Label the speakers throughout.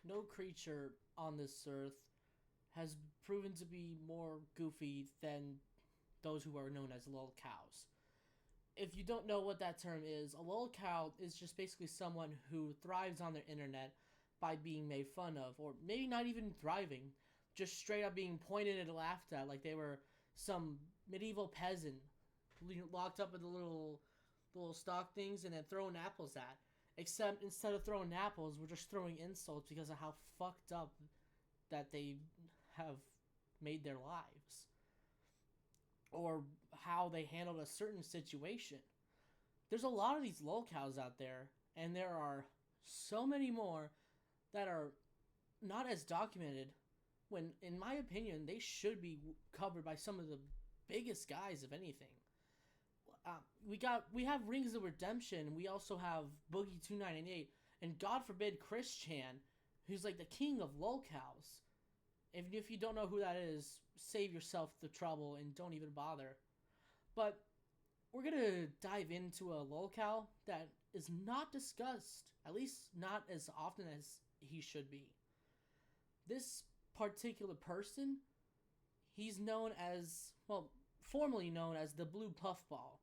Speaker 1: no creature on this earth has proven to be more goofy than those who are known as lolcows. If you don't know what that term is, a lolcow is just basically someone who thrives on their internet by being made fun of, or maybe not even thriving, just straight up being pointed and laughed at like they were some medieval peasant locked up in the little stock things and then throwing apples at. Except instead of throwing apples, we're just throwing insults because of how fucked up that they have made their lives. Or how they handled a certain situation. There's a lot of these lolcows out there, and there are so many more that are not as documented when, in my opinion, they should be covered by some of the biggest guys, if anything. We have Rings of Redemption. We also have Boogie 298, and God forbid Chris Chan, who's like the king of lolcows. If you don't know who that is, save yourself the trouble and don't even bother. But we're gonna dive into a lolcow that is not discussed, at least not as often as he should be. This particular person, he's known as, well, formerly known as the Blue Puffball.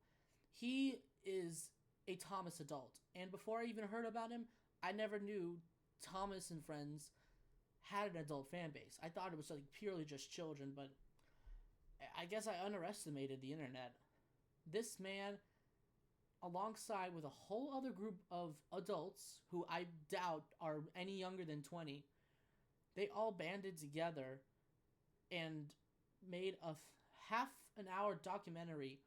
Speaker 1: He is a Thomas adult, and before I even heard about him, I never knew Thomas and Friends had an adult fan base. I thought it was like purely just children, but I guess I underestimated the internet. This man, alongside with a whole other group of adults who I doubt are any younger than 20, they all banded together and made a half an hour documentary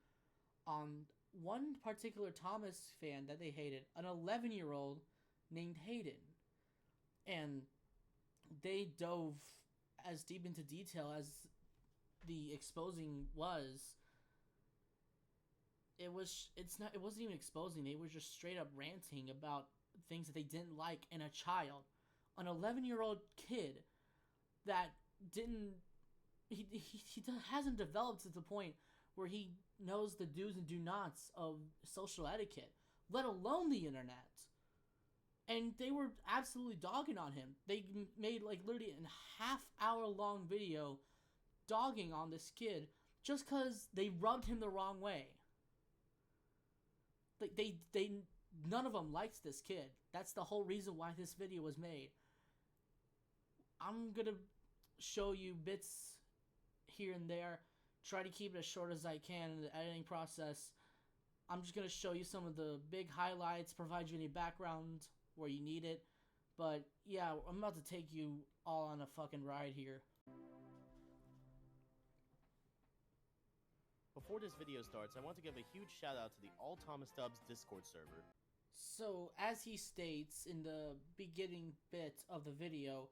Speaker 1: on one particular Thomas fan that they hated, an 11-year-old named Hayden. And they dove as deep into detail as the exposing was. It wasn't even exposing, they were just straight up ranting about things that they didn't like in a child. An 11-year-old kid that didn't he hasn't developed to the point where he knows the do's and do nots of social etiquette, let alone the internet. And they were absolutely dogging on him. They made like literally a half-hour long video dogging on this kid just because they rubbed him the wrong way. Like they none of them liked this kid. That's the whole reason why this video was made. I'm gonna show you bits here and there. Try to keep it as short as I can in the editing process. I'm just gonna show you some of the big highlights, provide you any background where you need it. But yeah, I'm about to take you all on a fucking ride here.
Speaker 2: Before this video starts, I want to give a huge shout out to the All Thomas Dubs Discord server.
Speaker 1: So, as he states in the beginning bit of the video,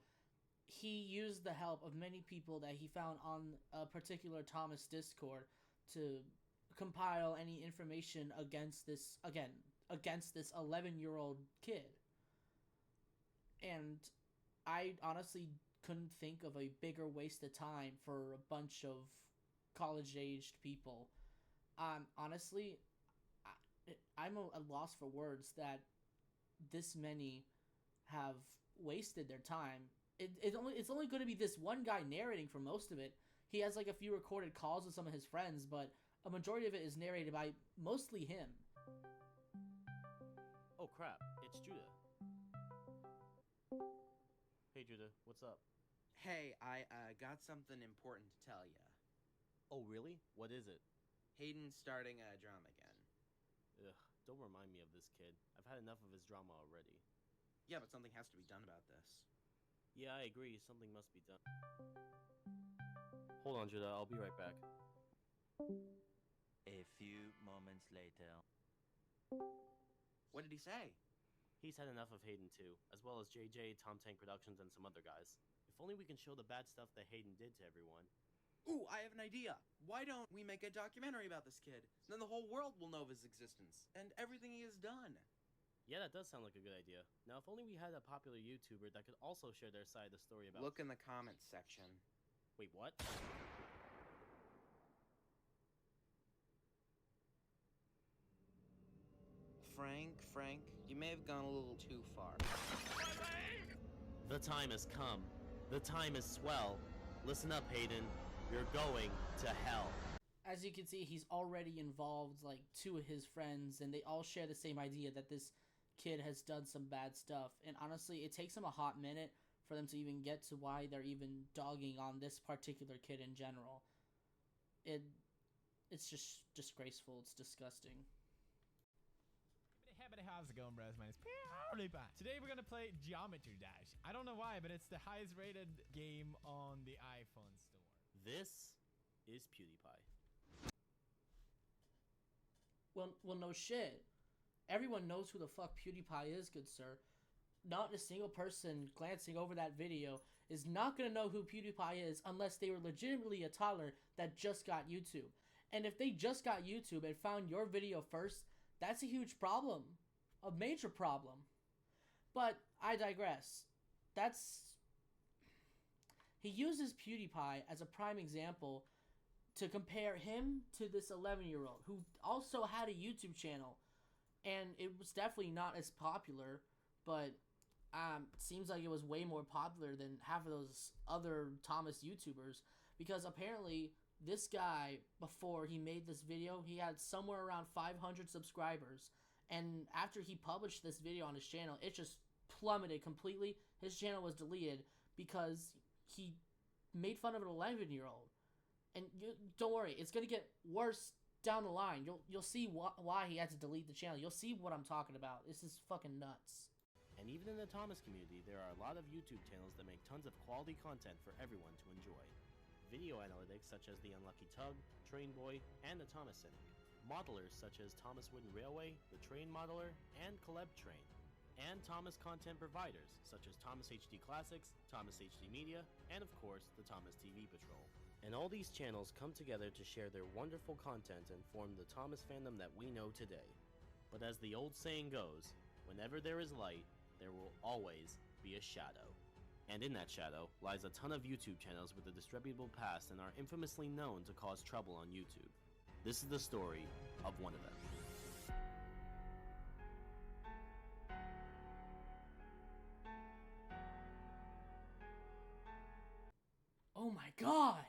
Speaker 1: he used the help of many people that he found on a particular Thomas Discord to compile any information against this 11-year-old kid. And I honestly couldn't think of a bigger waste of time for a bunch of college-aged people. Honestly, I'm at a loss for words that this many have wasted their time. It's only going to be this one guy narrating for most of it. He has like a few recorded calls with some of his friends, but a majority of it is narrated by mostly him.
Speaker 2: Oh crap, it's Judah. Hey Judah, what's up?
Speaker 3: Hey, I got something important to tell you.
Speaker 2: Oh really? What is it?
Speaker 3: Hayden's starting a drama again.
Speaker 2: Ugh, don't remind me of this kid. I've had enough of his drama already.
Speaker 3: Yeah, but something has to be done about this.
Speaker 2: Yeah, I agree. Something must be done. Hold on, Judah. I'll be right back.
Speaker 4: A few moments later.
Speaker 3: What did he say?
Speaker 2: He's had enough of Hayden too, as well as JJ, Tom Tank Productions, and some other guys. If only we can show the bad stuff that Hayden did to everyone.
Speaker 3: Ooh, I have an idea. Why don't we make a documentary about this kid? Then the whole world will know of his existence and everything he has done.
Speaker 2: Yeah, that does sound like a good idea. Now, if only we had a popular YouTuber that could also share their side of the story about...
Speaker 3: Look in the comments section.
Speaker 2: Wait, what?
Speaker 3: Frank, you may have gone a little too far.
Speaker 2: The time has come. The time is swell. Listen up, Hayden. You're going to hell.
Speaker 1: As you can see, he's already involved like 2 of his friends, and they all share the same idea that this kid has done some bad stuff. And honestly, it takes them a hot minute for them to even get to why they're even dogging on this particular kid in general. It's just disgraceful. It's disgusting.
Speaker 5: How's it going, bros? My name's PewDiePie. Today we're gonna play Geometry Dash. I don't know why, but it's the highest rated game on the iPhone store.
Speaker 2: This is PewDiePie.
Speaker 1: Well, no shit. Everyone knows who the fuck PewDiePie is, good sir. Not a single person glancing over that video is not gonna know who PewDiePie is unless they were legitimately a toddler that just got YouTube. And if they just got YouTube and found your video first, that's a huge problem. A major problem. But I digress. He uses PewDiePie as a prime example to compare him to this 11-year-old who also had a YouTube channel. And it was definitely not as popular, but seems like it was way more popular than half of those other Thomas YouTubers, because apparently this guy, before he made this video, he had somewhere around 500 subscribers, and after he published this video on his channel, it just plummeted completely. His channel was deleted because he made fun of an 11-year-old. And don't worry, it's gonna get worse down the line. You'll see why he had to delete the channel. You'll see what I'm talking about. This is fucking nuts.
Speaker 2: And even in the Thomas community, there are a lot of YouTube channels that make tons of quality content for everyone to enjoy. Video analytics such as the Unlucky Tug, Train Boy, and the Thomas Cynic. Modelers such as Thomas Wooden Railway, the Train Modeler, and Caleb Train. And Thomas content providers such as Thomas HD Classics, Thomas HD Media, and of course, the Thomas TV Patrol. And all these channels come together to share their wonderful content and form the Thomas fandom that we know today. But as the old saying goes, whenever there is light, there will always be a shadow. And in that shadow lies a ton of YouTube channels with a disreputable past and are infamously known to cause trouble on YouTube. This is the story of one of them.
Speaker 1: Oh my god!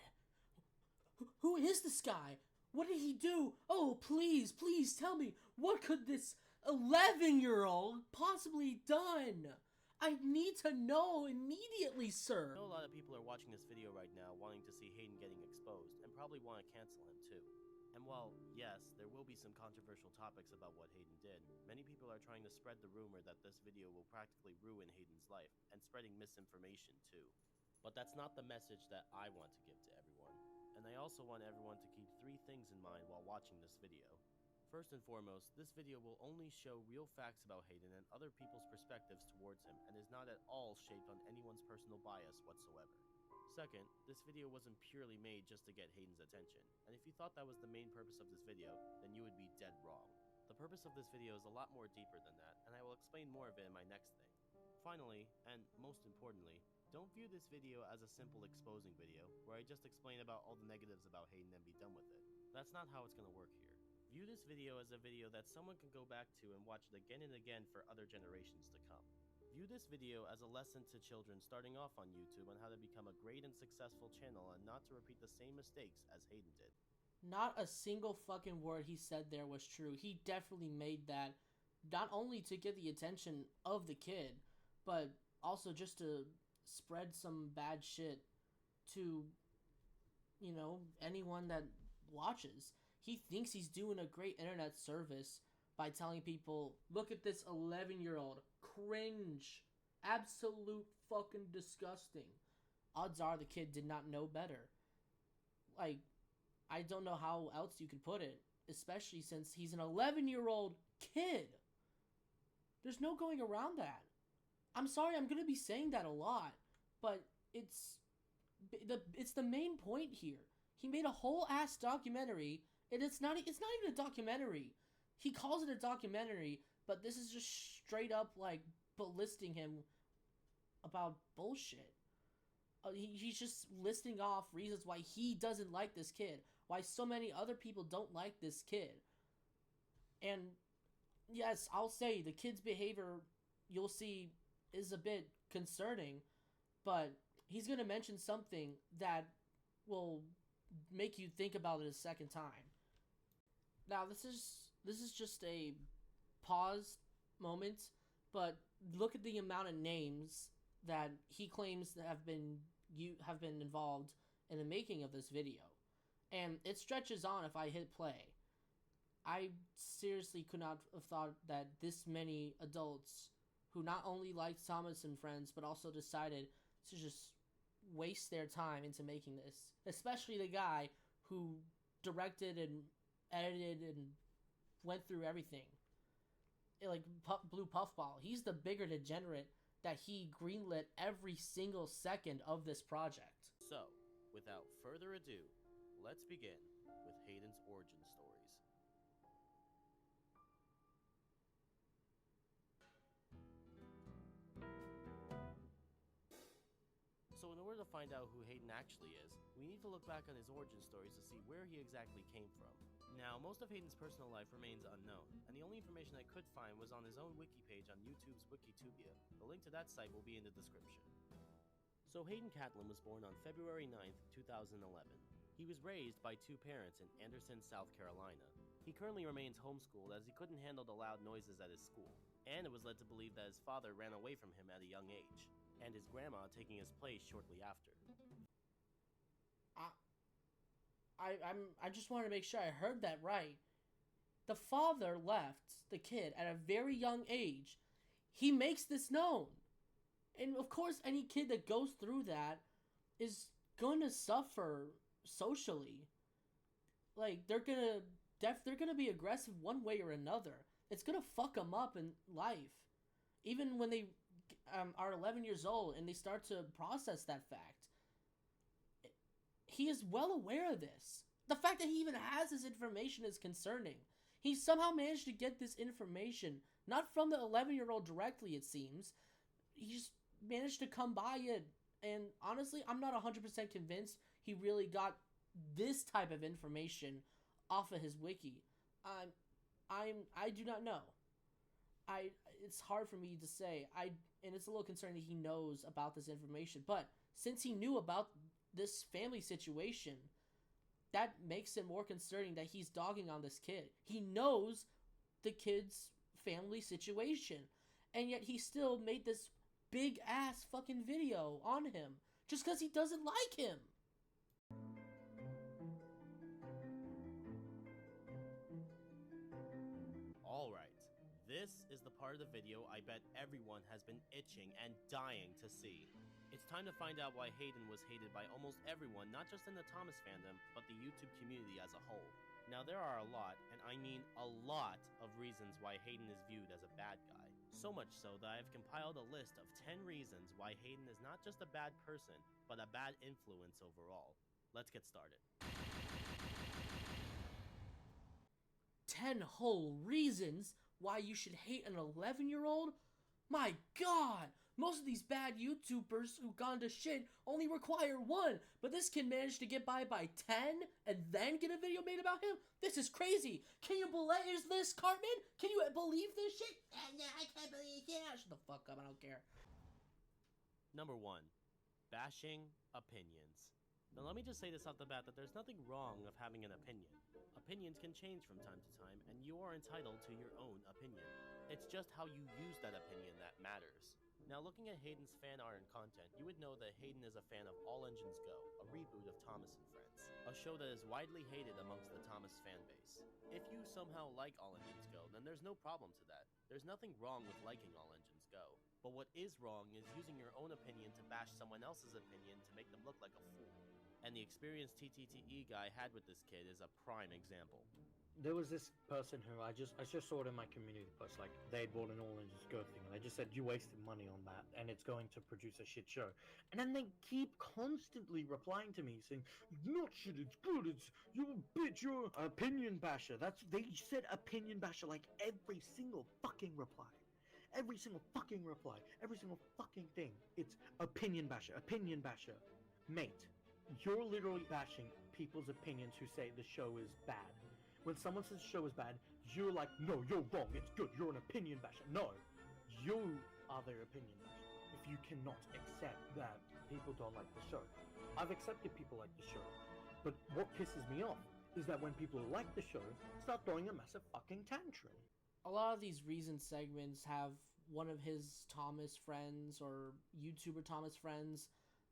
Speaker 1: Who is this guy? What did he do? Oh, please tell me, what could this 11-year-old possibly done? I need to know immediately, sir.
Speaker 2: I know a lot of people are watching this video right now wanting to see Hayden getting exposed, and probably want to cancel him too. And while, yes, there will be some controversial topics about what Hayden did, many people are trying to spread the rumor that this video will practically ruin Hayden's life, and spreading misinformation too. But that's not the message that I want to give to everyone. And I also want everyone to keep 3 things in mind while watching this video. First and foremost, this video will only show real facts about Hayden and other people's perspectives towards him, and is not at all shaped on anyone's personal bias whatsoever. Second, this video wasn't purely made just to get Hayden's attention, and if you thought that was the main purpose of this video, then you would be dead wrong. The purpose of this video is a lot more deeper than that, and I will explain more of it in my next thing. Finally, and most importantly, don't view this video as a simple exposing video, where I just explain about all the negatives about Hayden and be done with it. That's not how it's gonna work here. View this video as a video that someone can go back to and watch it again and again for other generations to come. View this video as a lesson to children starting off on YouTube on how to become a great and successful channel and not to repeat the same mistakes as Hayden did.
Speaker 1: Not a single fucking word he said there was true. He definitely made that not only to get the attention of the kid, but also just to spread some bad shit to, you know, anyone that watches. He thinks he's doing a great internet service by telling people, look at this 11-year-old. Cringe. Absolute fucking disgusting. Odds are the kid did not know better. Like, I don't know how else you could put it, especially since he's an 11-year-old kid. There's no going around that. I'm sorry, I'm gonna be saying that a lot, but it's the main point here. He made a whole ass documentary, and it's not even a documentary. He calls it a documentary, but this is just straight up like belittling him about bullshit. He's just listing off reasons why he doesn't like this kid, why so many other people don't like this kid. And yes, I'll say the kid's behavior, you'll see, is a bit concerning, but he's gonna mention something that will make you think about it a second time. Now, this is just a pause moment, but look at the amount of names that he claims that have been involved in the making of this video, and it stretches on. If I hit play, I seriously could not have thought that this many adults who not only liked Thomas and Friends but also decided to just waste their time into making this, especially the guy who directed and edited and went through everything. Like Blue Puffball, he's the bigger degenerate that he greenlit every single second of this project.
Speaker 2: So, without further ado, let's begin with Hayden's origin stories. So in order to find out who Hayden actually is, we need to look back on his origin stories to see where he exactly came from. Now, most of Hayden's personal life remains unknown, and the only information I could find was on his own wiki page on YouTube's Wikitubia. The link to that site will be in the description. So Hayden Catlin was born on February 9th, 2011. He was raised by two parents in Anderson, South Carolina. He currently remains homeschooled as he couldn't handle the loud noises at his school, and it was led to believe that his father ran away from him at a young age, and his grandma taking his place shortly after.
Speaker 1: I just want to make sure I heard that right. The father left the kid at a very young age. He makes this known. And of course, any kid that goes through that is gonna suffer socially. Like, they're gonna be aggressive one way or another. It's gonna fuck them up in life. Even when they are 11 years old and they start to process that fact. He is well aware of this. The fact that he even has this information is concerning. He somehow managed to get this information, not from the 11-year-old directly, it seems. He just managed to come by it. And honestly, I'm not 100% convinced he really got this type of information off of his wiki. I do not know. It's hard for me to say. And it's a little concerning that he knows about this information. But since he knew about this family situation, that makes it more concerning that he's dogging on this kid. He knows the kid's family situation, and yet he still made this big ass fucking video on him just because he doesn't like him.
Speaker 2: Alright, this is the part of the video I bet everyone has been itching and dying to see. It's time to find out why Hayden was hated by almost everyone, not just in the Thomas fandom, but the YouTube community as a whole. Now, there are a lot, and I mean a lot, of reasons why Hayden is viewed as a bad guy. So much so that I've compiled a list of 10 reasons why Hayden is not just a bad person, but a bad influence overall. Let's get started.
Speaker 1: 10 whole reasons why you should hate an 11-year-old? My god! Most of these bad YouTubers who gone to shit only require one, but this kid managed to get by 10 and then get a video made about him? This is crazy. Can you believe this, Cartman? Can you believe this shit? No, I can't believe it. Shut the fuck up, I don't care.
Speaker 2: Number 1. Bashing opinions. Now let me just say this off the bat that there's nothing wrong with having an opinion. Opinions can change from time to time, and you are entitled to your own opinion. It's just how you use that opinion that matters. Now, looking at Hayden's fan art and content, you would know that Hayden is a fan of All Engines Go, a reboot of Thomas and Friends, a show that is widely hated amongst the Thomas fan base. If you somehow like All Engines Go, then there's no problem to that. There's nothing wrong with liking All Engines Go. But what is wrong is using your own opinion to bash someone else's opinion to make them look like a fool. And the experience TTTE guy had with this kid is a prime example.
Speaker 6: There was this person who I just saw it in my community post, like they bought an All Engines Go thing, and they just said you wasted money on that, and it's going to produce a shit show. And then they keep constantly replying to me saying, "Not shit, it's good. It's you're a bitch. You're an opinion basher." They said opinion basher like every single fucking reply, every single fucking reply, every single fucking thing. It's opinion basher, mate. You're literally bashing people's opinions who say the show is bad. When someone says the show is bad, you're like, no, you're wrong, it's good, you're an opinion basher. No, you are their opinion basher. If you cannot accept that people don't like the show. I've accepted people like the show. But what pisses me off is that when people who like the show start throwing a massive fucking tantrum.
Speaker 1: A lot of these Reason segments have one of his Thomas friends or YouTuber Thomas friends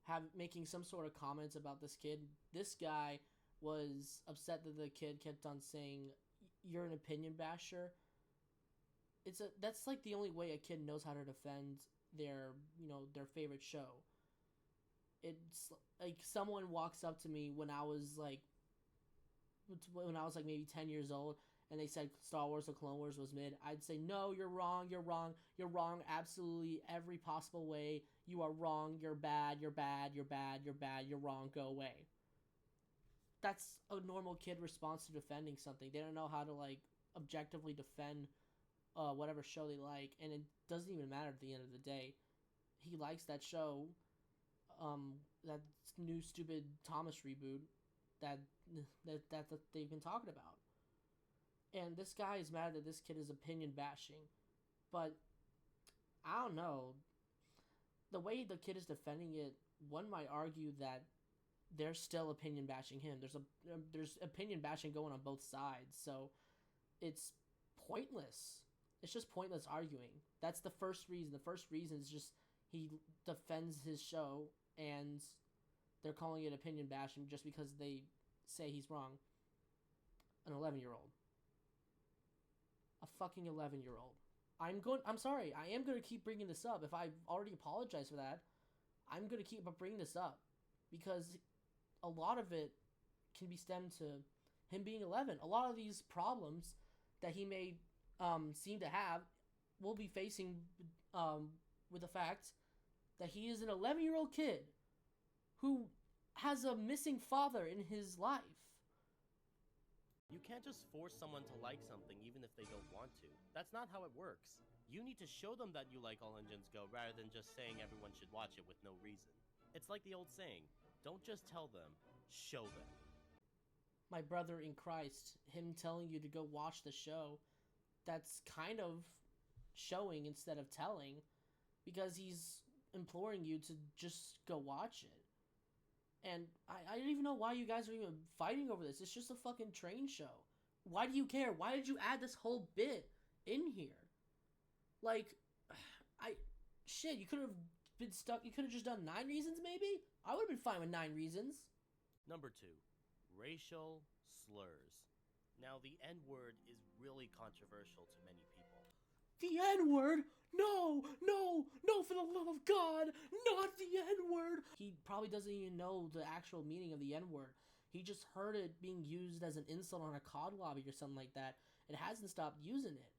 Speaker 1: have making some sort of comments about this kid. This guy was upset that the kid kept on saying, "You're an opinion basher." That's like the only way a kid knows how to defend their favorite show. It's like someone walks up to me when I was like maybe 10 years old, and they said Star Wars: The Clone Wars was mid. I'd say, no, you're wrong, you're wrong, you're wrong, absolutely every possible way. You are wrong, you're bad, you're bad, you're bad, you're bad, you're wrong, go away. That's a normal kid response to defending something. They don't know how to like objectively defend whatever show they like, and it doesn't even matter at the end of the day. He likes that show, that new stupid Thomas reboot that they've been talking about. And this guy is mad that this kid is opinion bashing. But I don't know. The way the kid is defending it, one might argue that they're still opinion bashing him. There's opinion bashing going on both sides. So it's pointless. It's just pointless arguing. That's the first reason. The first reason is just he defends his show, and they're calling it opinion bashing just because they say he's wrong. An 11-year-old. A fucking 11-year-old. I'm sorry. I am going to keep bringing this up. If I've already apologized for that, I'm going to keep bringing this up. Because a lot of it can be stemmed to him being 11. A lot of these problems that he may seem to have will be facing with the fact that he is an 11-year-old kid who has a missing father in his life.
Speaker 2: You can't just force someone to like something even if they don't want to. That's not how it works. You need to show them that you like All Engines Go rather than just saying everyone should watch it with no reason. It's like the old saying, don't just tell them, show them.
Speaker 1: My brother in Christ, him telling you to go watch the show, that's kind of showing instead of telling, because he's imploring you to just go watch it. And I don't even know why you guys are even fighting over this. It's just a fucking train show. Why do you care? Why did you add this whole bit in here? Like, you could have been stuck. You could have just done 9 reasons, maybe? I would have been fine with 9 reasons.
Speaker 2: Number 2, racial slurs. Now, the N-word is really controversial to many people.
Speaker 1: The N-word? No, for the love of God, not the N-word. He probably doesn't even know the actual meaning of the N-word. He just heard it being used as an insult on a COD lobby or something like that. It hasn't stopped using it.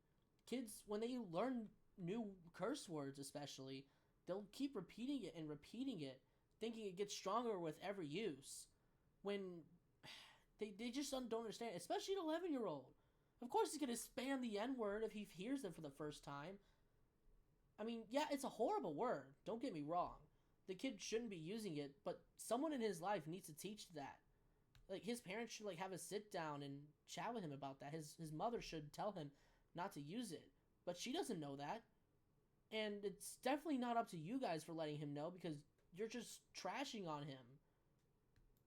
Speaker 1: Kids, when they learn new curse words especially, they'll keep repeating it, thinking it gets stronger with every use. When they just don't understand, especially an 11-year-old. Of course he's going to spam the N-word if he hears it for the first time. I mean, yeah, it's a horrible word. Don't get me wrong. The kid shouldn't be using it, but someone in his life needs to teach that. Like, his parents should, like, have a sit down and chat with him about that. His mother should tell him not to use it. But she doesn't know that. And it's definitely not up to you guys for letting him know, because you're just trashing on him.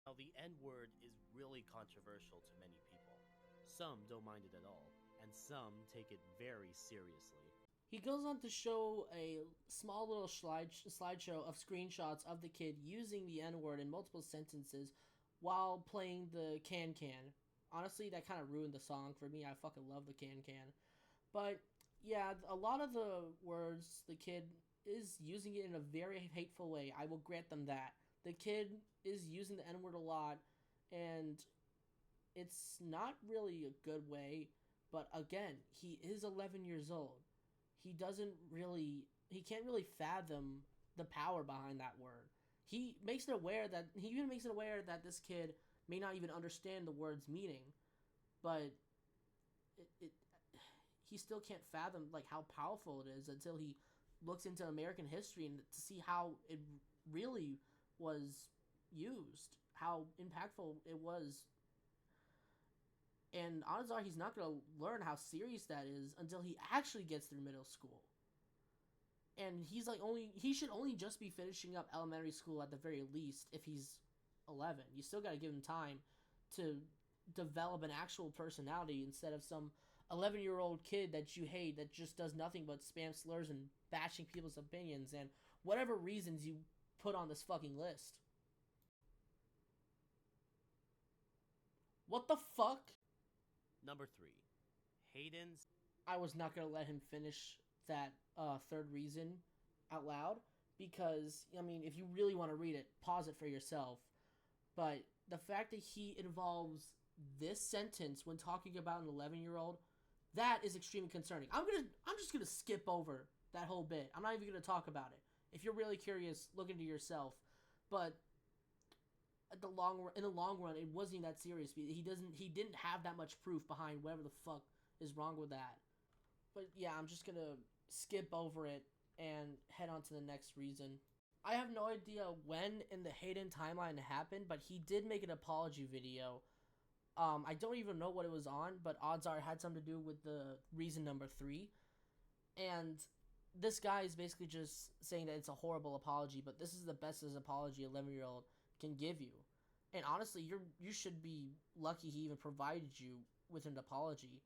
Speaker 2: Now, the N-word is really controversial to many people. Some don't mind it at all, and some take it very seriously.
Speaker 1: He goes on to show a small little slideshow of screenshots of the kid using the N-word in multiple sentences while playing the can-can. Honestly, that kind of ruined the song for me. I fucking love the can-can. But, yeah, a lot of the words, the kid is using it in a very hateful way. I will grant them that. The kid is using the N-word a lot, and it's not really a good way. But, again, he is 11 years old. He can't really fathom the power behind that word. He even makes it aware that this kid may not even understand the word's meaning, but he still can't fathom like how powerful it is until he looks into American history and to see how it really was used, how impactful it was. And odds are he's not going to learn how serious that is until he actually gets through middle school. And he should only just be finishing up elementary school at the very least if he's 11. You still got to give him time to develop an actual personality instead of some 11-year-old kid that you hate that just does nothing but spam slurs and bashing people's opinions and whatever reasons you put on this fucking list. What the fuck?
Speaker 2: Number 3. Hayden's...
Speaker 1: I was not going to let him finish that third reason out loud because, I mean, if you really want to read it, pause it for yourself. But the fact that he involves this sentence when talking about an 11-year-old, that is extremely concerning. I'm just gonna skip over that whole bit. I'm not even gonna talk about it. If you're really curious, look into yourself. But in the long run, it wasn't even that serious. He didn't have that much proof behind whatever the fuck is wrong with that. But yeah, I'm just gonna skip over it and head on to the next reason. I have no idea when in the Hayden timeline it happened, but he did make an apology video. I don't even know what it was on, but odds are it had something to do with the reason number 3. And this guy is basically just saying that it's a horrible apology, but this is the bestest apology 11-year-old can give you. And honestly, you should be lucky he even provided you with an apology.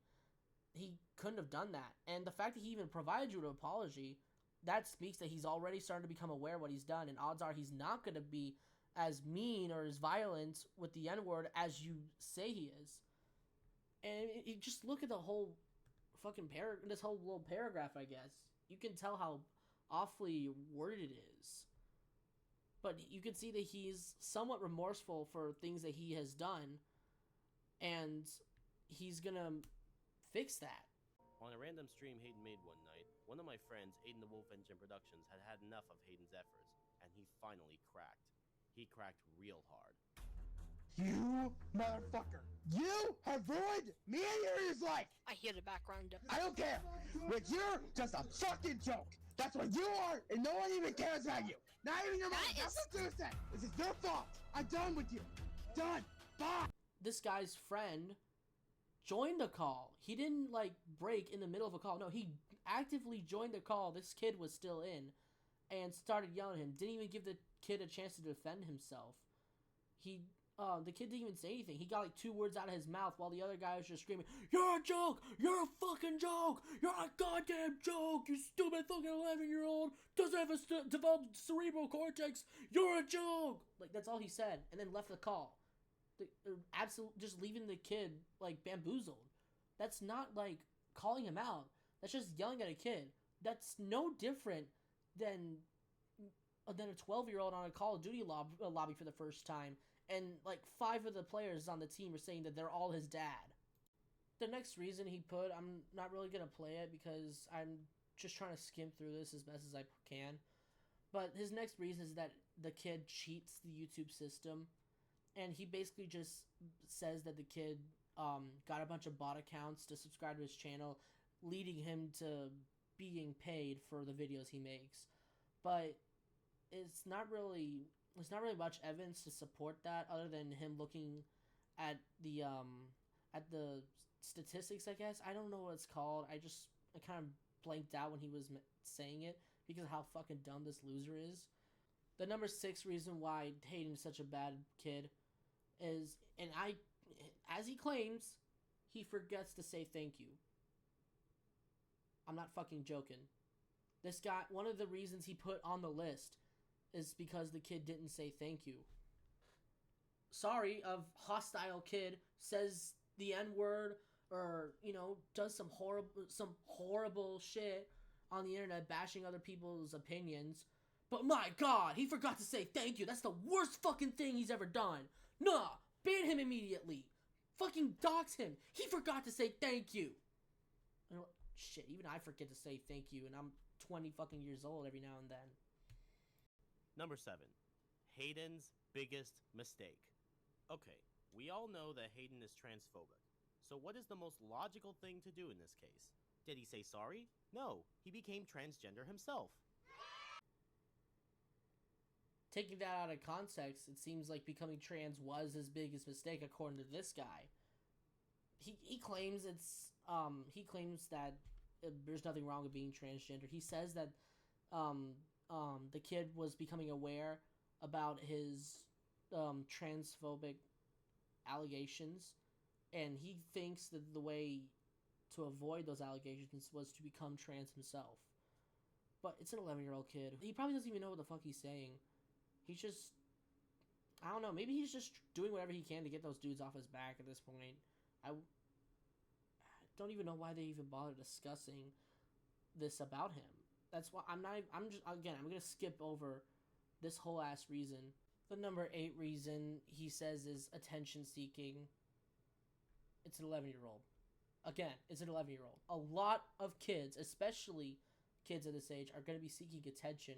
Speaker 1: He couldn't have done that. And the fact that he even provided you an apology, that speaks that he's already starting to become aware of what he's done, and odds are he's not going to be as mean or as violent with the N-word as you say he is. And just look at the whole fucking this whole little paragraph, I guess. You can tell how awfully worded it is. But you can see that he's somewhat remorseful for things that he has done, and he's gonna fix that.
Speaker 2: On a random stream Hayden made one night, one of my friends, Aiden the Wolf Engine Productions, had had enough of Hayden's efforts, and he finally cracked. He cracked real hard.
Speaker 7: You motherfucker! You have ruined me and Yuri's life!
Speaker 8: I hear the background.
Speaker 7: I don't care! But you're just a fucking joke! That's what you are, and no one even cares about you! Not even your mom! That's what Zeus said! This is your fault! I'm done with you! Done! Bye!
Speaker 1: This guy's friend joined the call. He didn't, like, break in the middle of a call. No, he actively joined the call. This kid was still in and started yelling at him. Didn't even give the kid a chance to defend himself. The kid didn't even say anything. He got like 2 words out of his mouth while the other guy was just screaming, "You're a joke! You're a fucking joke! You're a goddamn joke! You stupid fucking 11-year-old! Doesn't have a developed cerebral cortex! You're a joke!" Like, that's all he said, and then left the call. Just leaving the kid, like, bamboozled. That's not, like, calling him out. That's just yelling at a kid. That's no different than a 12-year-old on a Call of Duty lobby for the first time, and like 5 of the players on the team are saying that they're all his dad. The next reason he put, I'm not really gonna play it because I'm just trying to skim through this as best as I can, but his next reason is that the kid cheats the YouTube system, and he basically just says that the kid got a bunch of bot accounts to subscribe to his channel, leading him to being paid for the videos he makes. But it's not really much evidence to support that, other than him looking at the statistics, I guess. I don't know what it's called. I kind of blanked out when he was saying it because of how fucking dumb this loser is. The number 6 reason why Hayden is such a bad kid is, and as he claims, he forgets to say thank you. I'm not fucking joking. This guy, one of the reasons he put on the list is because the kid didn't say thank you. Sorry, a hostile kid says the N-word or, does some horrible shit on the internet bashing other people's opinions. But my god, he forgot to say thank you. That's the worst fucking thing he's ever done. Nah, ban him immediately. Fucking dox him. He forgot to say thank you. Shit, even I forget to say thank you, and I'm 20 fucking years old every now and then.
Speaker 2: Number 7. Hayden's biggest mistake. Okay, we all know that Hayden is transphobic. So what is the most logical thing to do in this case? Did he say sorry? No, he became transgender himself.
Speaker 1: Taking that out of context, it seems like becoming trans was his biggest mistake, according to this guy. He claims that there's nothing wrong with being transgender. He says that the kid was becoming aware about his transphobic allegations, and he thinks that the way to avoid those allegations was to become trans himself. But it's an 11-year-old kid. He probably doesn't even know what the fuck he's saying. He's just, I don't know, maybe he's just doing whatever he can to get those dudes off his back at this point. I don't even know why they even bother discussing this about him. That's why I'm gonna skip over this whole ass reason. The number 8 reason he says is attention seeking. It's an 11-year-old. Again, it's an 11-year-old. A lot of kids, especially kids at this age, are going to be seeking attention.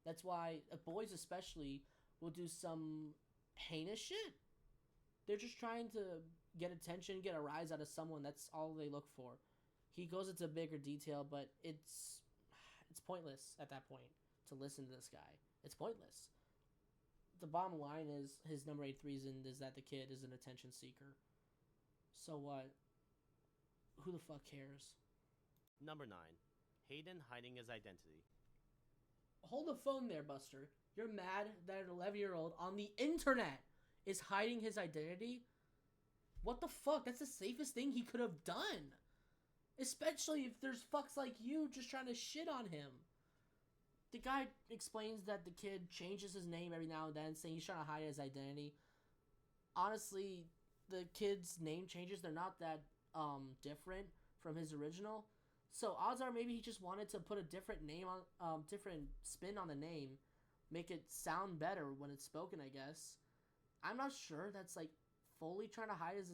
Speaker 1: That's why boys especially will do some heinous shit. They're just trying to get attention, get a rise out of someone. That's all they look for. He goes into bigger detail, but it's pointless at that point to listen to this guy. It's pointless. The bottom line is his number 8 reason is that the kid is an attention seeker. So what? Who the fuck cares?
Speaker 2: Number 9. Hayden hiding his identity.
Speaker 1: Hold the phone there, Buster. You're mad that an 11-year-old on the internet is hiding his identity? What the fuck? That's the safest thing he could have done. Especially if there's fucks like you just trying to shit on him. The guy explains that the kid changes his name every now and then, saying he's trying to hide his identity. Honestly, the kid's name changes, they're not that different from his original. So odds are maybe he just wanted to put a different name on, different spin on the name, make it sound better when it's spoken, I guess. I'm not sure that's like fully trying to hide his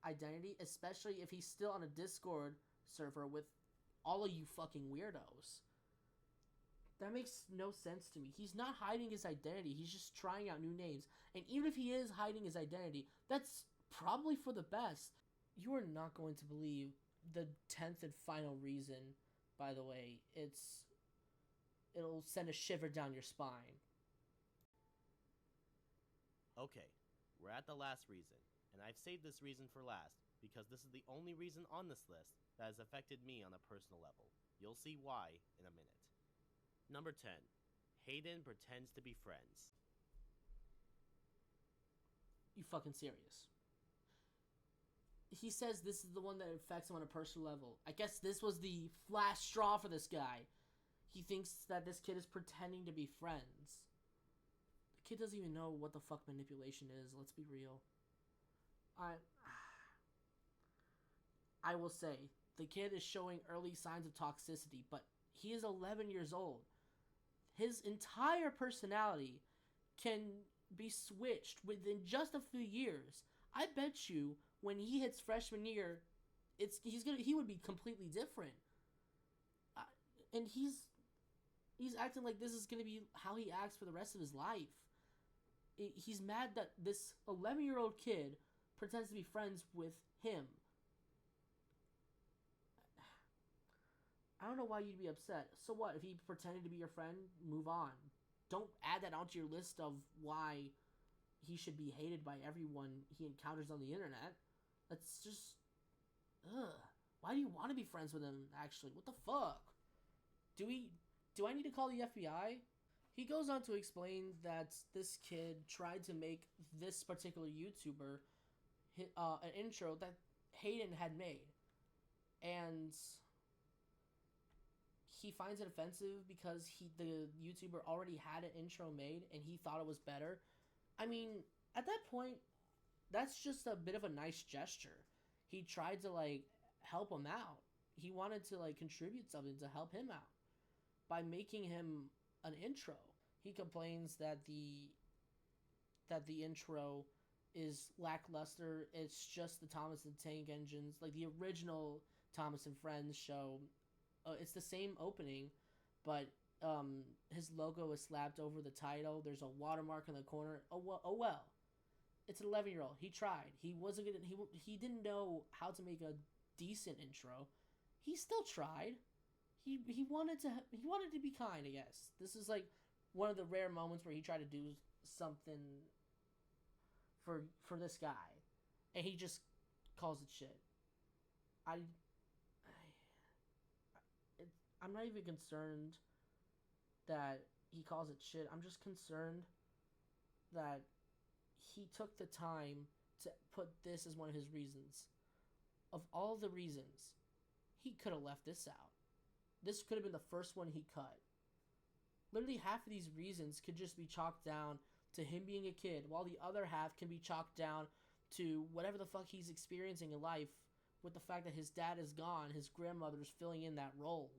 Speaker 1: identity, especially if he's still on a Discord server with all of you fucking weirdos. That makes no sense to me. He's not hiding his identity. He's just trying out new names. And even if he is hiding his identity, that's probably for the best. You are not going to believe the 10th and final reason, by the way. It'll send a shiver down your spine.
Speaker 2: Okay, we're at the last reason, and I've saved this reason for last because this is the only reason on this list that has affected me on a personal level. You'll see why in a minute. Number 10. Hayden pretends to be friends.
Speaker 1: You fucking serious? He says this is the one that affects him on a personal level. I guess this was the last straw for this guy. He thinks that this kid is pretending to be friends. The kid doesn't even know what the fuck manipulation is, let's be real. I will say, the kid is showing early signs of toxicity, but he is 11 years old. His entire personality can be switched within just a few years. I bet you when he hits freshman year, he would be completely different. And he's acting like this is gonna be how he acts for the rest of his life. He's mad that this 11-year-old kid pretends to be friends with him. I don't know why you'd be upset. So what? If he pretended to be your friend, move on. Don't add that onto your list of why he should be hated by everyone he encounters on the internet. That's just... Ugh. Why do you want to be friends with him, actually? What the fuck? Do I need to call the FBI? He goes on to explain that this kid tried to make this particular YouTuber an intro that Hayden had made. And he finds it offensive because the YouTuber already had an intro made and he thought it was better. I mean, at that point, that's just a bit of a nice gesture. He tried to, like, help him out. He wanted to, like, contribute something to help him out by making him an intro. He complains that the intro is lackluster. It's just the Thomas and Tank Engines, like the original Thomas and Friends show. It's the same opening, but his logo is slapped over the title. There's a watermark in the corner. Oh well. It's an 11-year-old. He tried. He didn't know how to make a decent intro. He still tried. He wanted to be kind, I guess. This is like one of the rare moments where he tried to do something for this guy, and he just calls it shit. I'm not even concerned that he calls it shit. I'm just concerned that he took the time to put this as one of his reasons. Of all the reasons, he could have left this out. This could have been the first one he cut. Literally half of these reasons could just be chalked down to him being a kid, while the other half can be chalked down to whatever the fuck he's experiencing in life, with the fact that his dad is gone, his grandmother's filling in that role,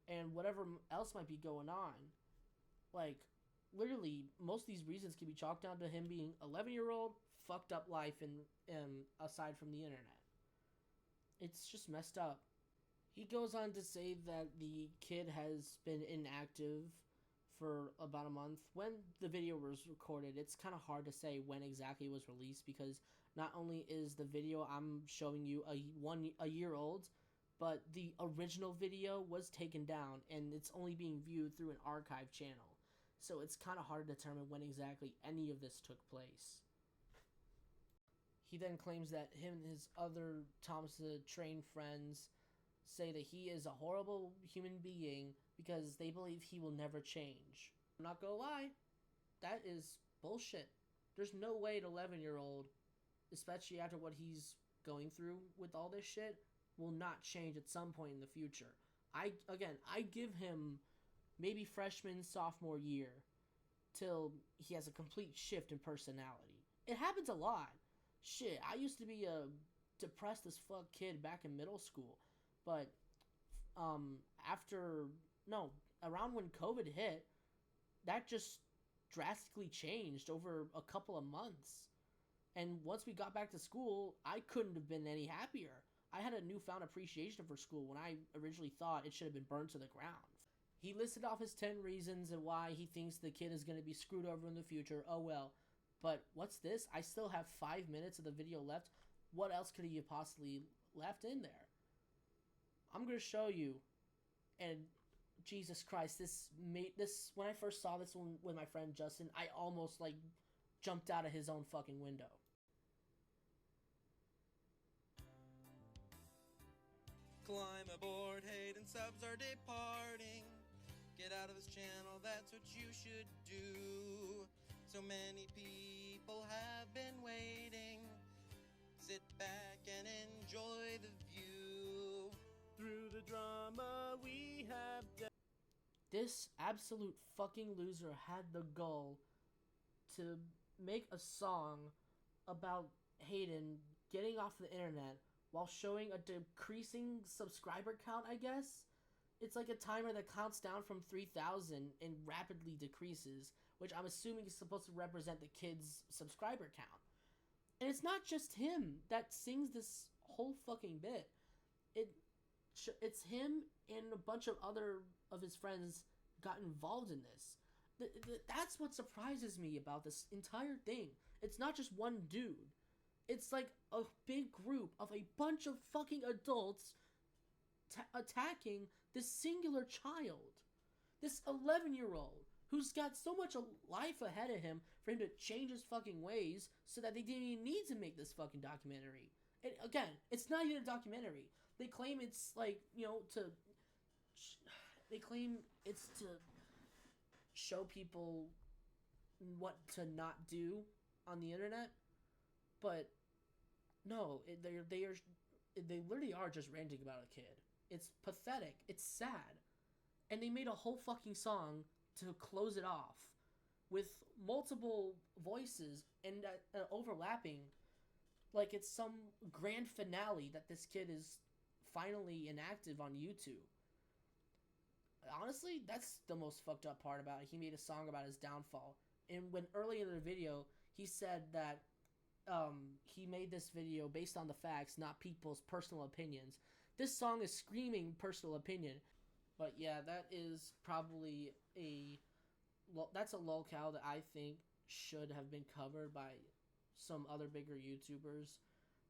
Speaker 1: and whatever else might be going on. Like, literally, most of these reasons can be chalked down to him being 11-year-old, fucked up life, and aside from the internet. It's just messed up. He goes on to say that the kid has been inactive for about a month. When the video was recorded, it's kind of hard to say when exactly it was released, because not only is the video I'm showing you a year old, but the original video was taken down and it's only being viewed through an archive channel. So it's kind of hard to determine when exactly any of this took place. He then claims that him and his other Thompson trained friends say that he is a horrible human being because they believe he will never change. I'm not gonna lie, that is bullshit. There's no way an 11-year-old, especially after what he's going through with all this shit, will not change at some point in the future. I give him maybe freshman, sophomore year till he has a complete shift in personality. It happens a lot. Shit, I used to be a depressed as fuck kid back in middle school, but around when COVID hit, that just drastically changed over a couple of months. And once we got back to school, I couldn't have been any happier. I had a newfound appreciation for school when I originally thought it should have been burned to the ground. He listed off his 10 reasons and why he thinks the kid is going to be screwed over in the future. Oh well. But what's this? I still have 5 minutes of the video left. What else could he have possibly left in there? I'm going to show you. And Jesus Christ, this when I first saw this one with my friend Justin, I almost jumped out of his own fucking window.
Speaker 3: Climb aboard, Hayden subs are departing. Get out of this channel, that's what you should do. So many people have been waiting. Sit back and enjoy the view.
Speaker 2: Through the drama we have
Speaker 1: This absolute fucking loser had the gall to make a song about Hayden getting off the internet while showing a decreasing subscriber count, I guess? It's like a timer that counts down from 3,000 and rapidly decreases, which I'm assuming is supposed to represent the kid's subscriber count. And it's not just him that sings this whole fucking bit. It's him and a bunch of other of his friends got involved in this. That's what surprises me about this entire thing. It's not just one dude. It's like a big group of a bunch of fucking adults attacking this singular child. This 11-year-old who's got so much life ahead of him for him to change his fucking ways so that they didn't even need to make this fucking documentary. And again, it's not even a documentary. They claim it's they claim it's to show people what to not do on the internet, but no, they literally are just ranting about a kid. It's pathetic. It's sad. And they made a whole fucking song to close it off with multiple voices and overlapping like it's some grand finale that this kid is finally inactive on YouTube. Honestly, that's the most fucked up part about it. He made a song about his downfall. And when early in the video, he said that he made this video based on the facts, not people's personal opinions. This song is screaming personal opinion. But yeah, that is probably that's a lolcow that I think should have been covered by some other bigger YouTubers.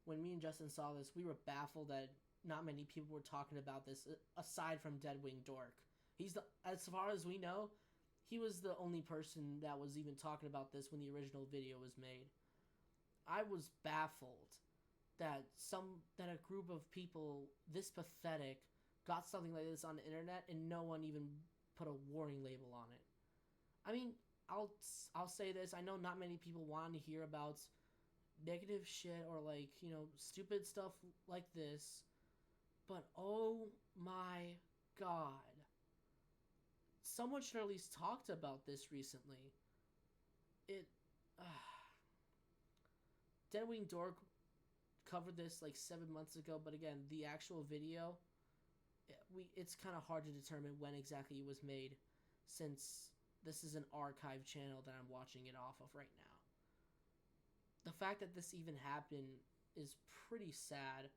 Speaker 1: When me and Justin saw this, we were baffled that not many people were talking about this aside from Deadwing Dork. As far as we know, he was the only person that was even talking about this when the original video was made. I was baffled that a group of people this pathetic got something like this on the internet and no one even put a warning label on it. I mean, I'll say this. I know not many people want to hear about negative shit or like, stupid stuff like this, but oh my god. Someone should at least talked about this recently. It Deadwing Dork covered this like 7 months ago, but again, the actual video, it's kind of hard to determine when exactly it was made, since this is an archive channel that I'm watching it off of right now. The fact that this even happened is pretty sad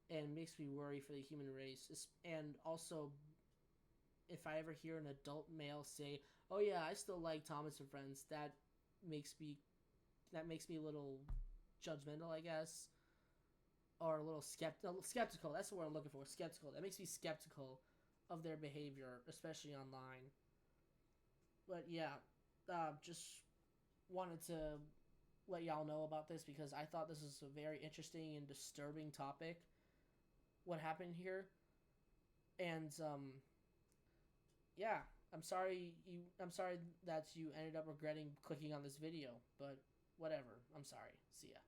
Speaker 1: and makes me worry for the human race. And also, if I ever hear an adult male say, "Oh yeah, I still like Thomas and Friends," that makes me a little judgmental, I guess, or a little skeptical. That's the word I'm looking for. Skeptical. That makes me skeptical of their behavior, especially online. But yeah, just wanted to let y'all know about this because I thought this was a very interesting and disturbing topic. What happened here, and yeah, I'm sorry that you ended up regretting clicking on this video, but whatever. I'm sorry. See ya.